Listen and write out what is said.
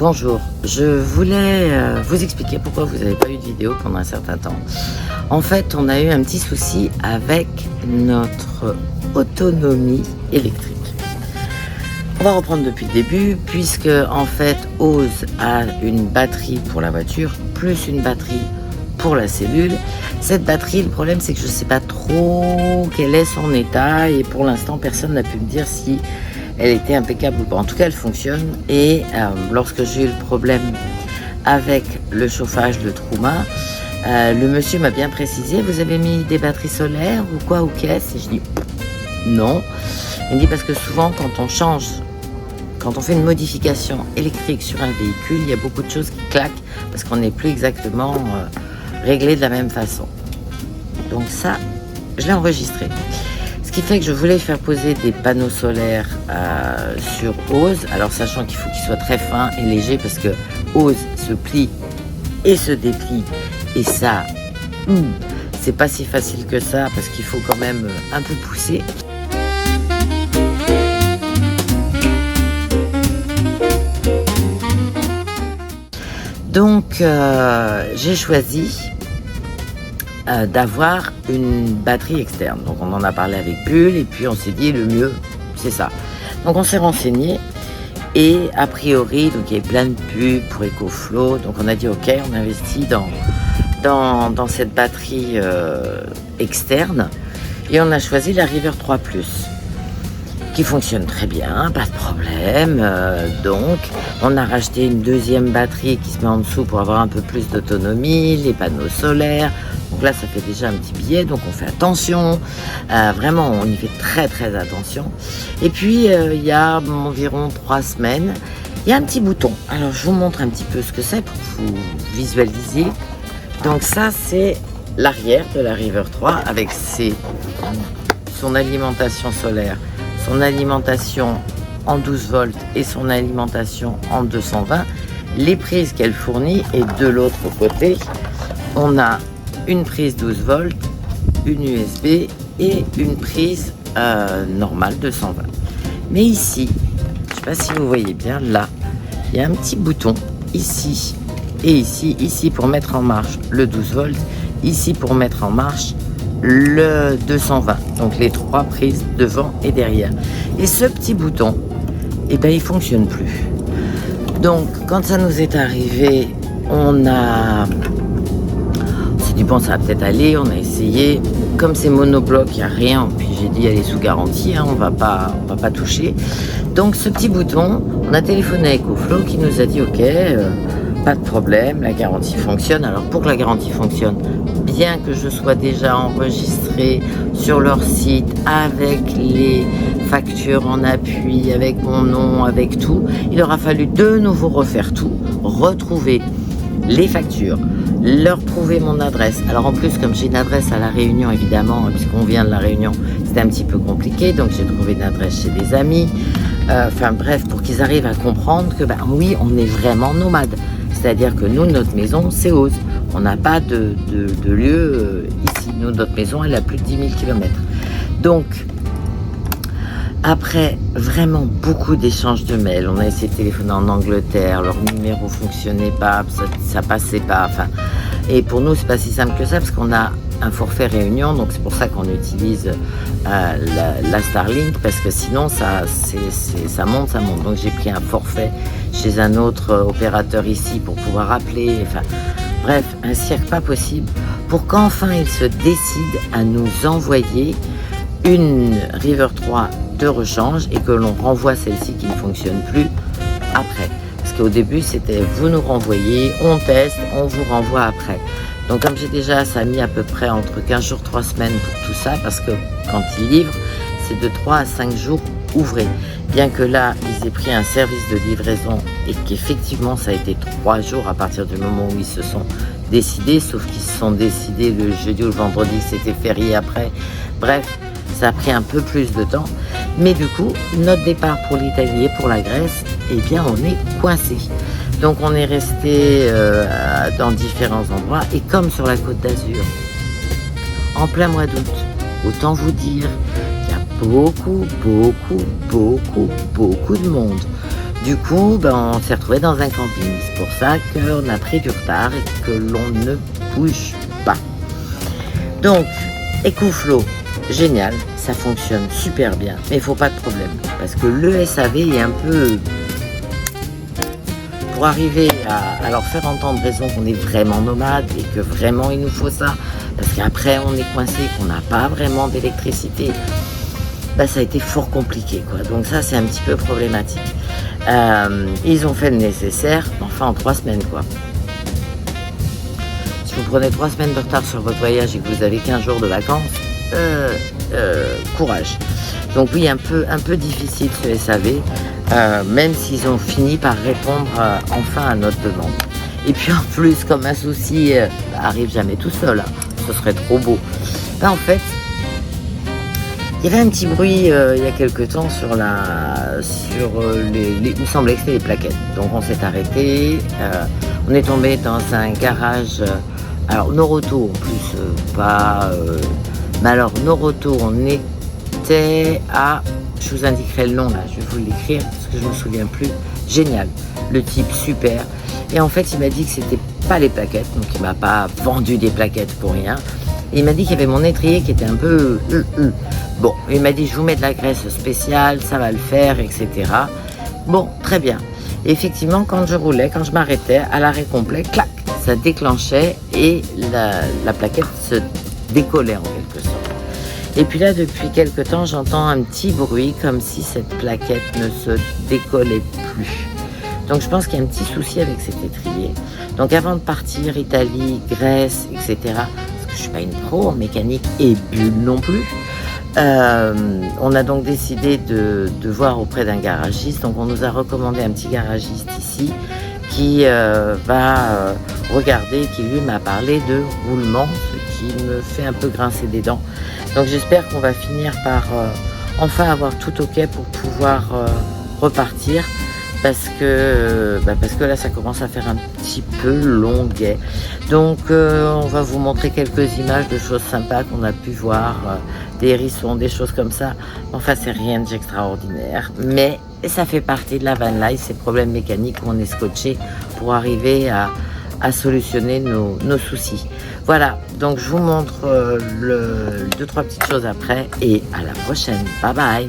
Bonjour, je voulais vous expliquer pourquoi vous n'avez pas eu de vidéo pendant un certain temps. En fait, on a eu un petit souci avec notre autonomie électrique. On va reprendre depuis le début, puisque en fait, Ose a une batterie pour la voiture, plus une batterie pour la cellule. Cette batterie, le problème c'est que je ne sais pas trop quel est son état, et pour l'instant, personne n'a pu me dire si elle était impeccable ou pas. En tout cas, elle fonctionne. Et lorsque j'ai eu le problème avec le chauffage de Trouma, le monsieur m'a bien précisé: vous avez mis des batteries solaires ou quoi, ou qu'est-ce? Et je dis non. Il me dit parce que souvent quand on fait une modification électrique sur un véhicule, il y a beaucoup de choses qui claquent parce qu'on n'est plus exactement réglé de la même façon. Donc ça, je l'ai enregistré. Ce qui fait que je voulais faire poser des panneaux solaires sur Ose, alors sachant qu'il faut qu'ils soient très fins et légers parce que Ose se plie et se déplie, et ça, c'est pas si facile que ça parce qu'il faut quand même un peu pousser. Donc j'ai choisi d'avoir une batterie externe. Donc on en a parlé avec Bull et puis on s'est dit le mieux c'est ça. Donc on s'est renseigné et a priori donc il y avait plein de pubs pour EcoFlow, donc on a dit ok, on investit dans cette batterie externe et on a choisi la River 3 Plus qui fonctionne très bien, pas de problème. Donc on a racheté une deuxième batterie qui se met en dessous pour avoir un peu plus d'autonomie, les panneaux solaires. Donc là, ça fait déjà un petit billet, donc on fait attention. Vraiment, on y fait très très attention. Et puis, il y a environ 3 semaines, il y a un petit bouton. Alors, je vous montre un petit peu ce que c'est pour que vous visualisiez. Donc ça, c'est l'arrière de la River 3 avec son alimentation solaire, son alimentation en 12 volts et son alimentation en 220. Les prises qu'elle fournit, et de l'autre côté, on a une prise 12 volts, une USB et une prise normale 220. Mais ici, je ne sais pas si vous voyez bien, là, il y a un petit bouton ici et ici. Ici pour mettre en marche le 12 volts, ici pour mettre en marche le 220. Donc les 3 prises devant et derrière. Et ce petit bouton, eh ben, il ne fonctionne plus. Donc quand ça nous est arrivé, on s'est dit bon, ça va peut-être aller, on a essayé. Comme c'est monobloc, il n'y a rien, puis j'ai dit elle est sous garantie, on va pas toucher. Donc ce petit bouton, on a téléphoné à EcoFlow qui nous a dit ok, pas de problème, la garantie fonctionne. Alors pour que la garantie fonctionne, bien que je sois déjà enregistré sur leur site avec les factures en appui, avec mon nom, avec tout, il aura fallu de nouveau refaire tout, retrouver les factures, leur prouver mon adresse. Alors en plus, comme j'ai une adresse à La Réunion, évidemment, puisqu'on vient de La Réunion, c'était un petit peu compliqué, donc j'ai trouvé une adresse chez des amis. Enfin bref, pour qu'ils arrivent à comprendre que oui, on est vraiment nomade. C'est-à-dire que nous, notre maison, c'est Ose. On n'a pas de lieu ici. Nous, notre maison, elle a plus de 10 000 km. Donc, après vraiment beaucoup d'échanges de mails, on a essayé de téléphoner en Angleterre, leur numéro fonctionnait pas, ça passait pas. Enfin, et pour nous, c'est pas si simple que ça parce qu'on a un forfait Réunion, donc c'est pour ça qu'on utilise la Starlink, parce que sinon ça monte. Donc j'ai pris un forfait chez un autre opérateur ici pour pouvoir appeler. Enfin, bref, un cirque pas possible pour qu'enfin ils se décident à nous envoyer une River 3 de rechange et que l'on renvoie celle-ci qui ne fonctionne plus après. Parce qu'au début, c'était vous nous renvoyez, on teste, on vous renvoie après. Donc comme j'ai déjà, ça a mis à peu près entre 15 jours, 3 semaines pour tout ça, parce que quand ils livrent, c'est de 3 à 5 jours ouvrés. Bien que là, ils aient pris un service de livraison et qu'effectivement, ça a été 3 jours à partir du moment où ils se sont décidés, sauf qu'ils se sont décidés le jeudi ou le vendredi, c'était férié après. Bref, ça a pris un peu plus de temps. Mais du coup, notre départ pour l'Italie et pour la Grèce, eh bien, on est coincé. Donc, on est resté dans différents endroits. Et comme sur la Côte d'Azur, en plein mois d'août, autant vous dire qu'il y a beaucoup de monde. Du coup, on s'est retrouvé dans un camping. C'est pour ça qu'on a pris du retard et que l'on ne bouge pas. Donc, EcoFlow, génial, ça fonctionne super bien, mais il ne faut pas de problème. Parce que le SAV est un peu... Pour arriver à leur faire entendre raison qu'on est vraiment nomade et que vraiment il nous faut ça, parce qu'après on est coincé, qu'on n'a pas vraiment d'électricité, ça a été fort compliqué, quoi. Donc ça c'est un petit peu problématique. Ils ont fait le nécessaire, enfin en 3 semaines, quoi. Si vous prenez 3 semaines de retard sur votre voyage et que vous avez 15 jours de vacances, courage. Donc oui, un peu difficile ce SAV, même s'ils ont fini par répondre enfin à notre demande. Et puis en plus, comme un souci arrive jamais tout seul, hein, ce serait trop beau. En fait, il y avait un petit bruit il y a quelques temps sur les il me semblait que c'était les plaquettes. Donc on s'est arrêté, on est tombé dans un garage, alors Noroto en plus, mais alors Noroto, on était à, je vous indiquerai le nom là, je vais vous l'écrire parce que je ne me souviens plus, génial, le type super. Et en fait il m'a dit que c'était pas les plaquettes, donc il m'a pas vendu des plaquettes pour rien. Et il m'a dit qu'il y avait mon étrier qui était un peu Bon, il m'a dit je vous mets de la graisse spéciale, ça va le faire, etc. Bon, très bien. Et effectivement, quand je roulais, quand je m'arrêtais, à l'arrêt complet, clac, ça déclenchait et la plaquette se décollait en quelque sorte. Et puis là, depuis quelque temps, j'entends un petit bruit comme si cette plaquette ne se décollait plus. Donc je pense qu'il y a un petit souci avec cet étrier. Donc avant de partir, Italie, Grèce, etc., parce que je ne suis pas une pro en mécanique et bulle non plus, on a donc décidé de voir auprès d'un garagiste. Donc on nous a recommandé un petit garagiste ici qui va regarder, qui lui m'a parlé de roulement, ce qui me fait un peu grincer des dents. Donc j'espère qu'on va finir par enfin avoir tout ok pour pouvoir repartir. Parce que là ça commence à faire un petit peu longuet. Donc on va vous montrer quelques images de choses sympas qu'on a pu voir, des hérissons, des choses comme ça. Enfin c'est rien d'extraordinaire, mais ça fait partie de la van life, ces problèmes mécaniques où on est scotché pour arriver à solutionner nos soucis. Voilà, donc je vous montre 2-3 petites choses après et à la prochaine. Bye bye.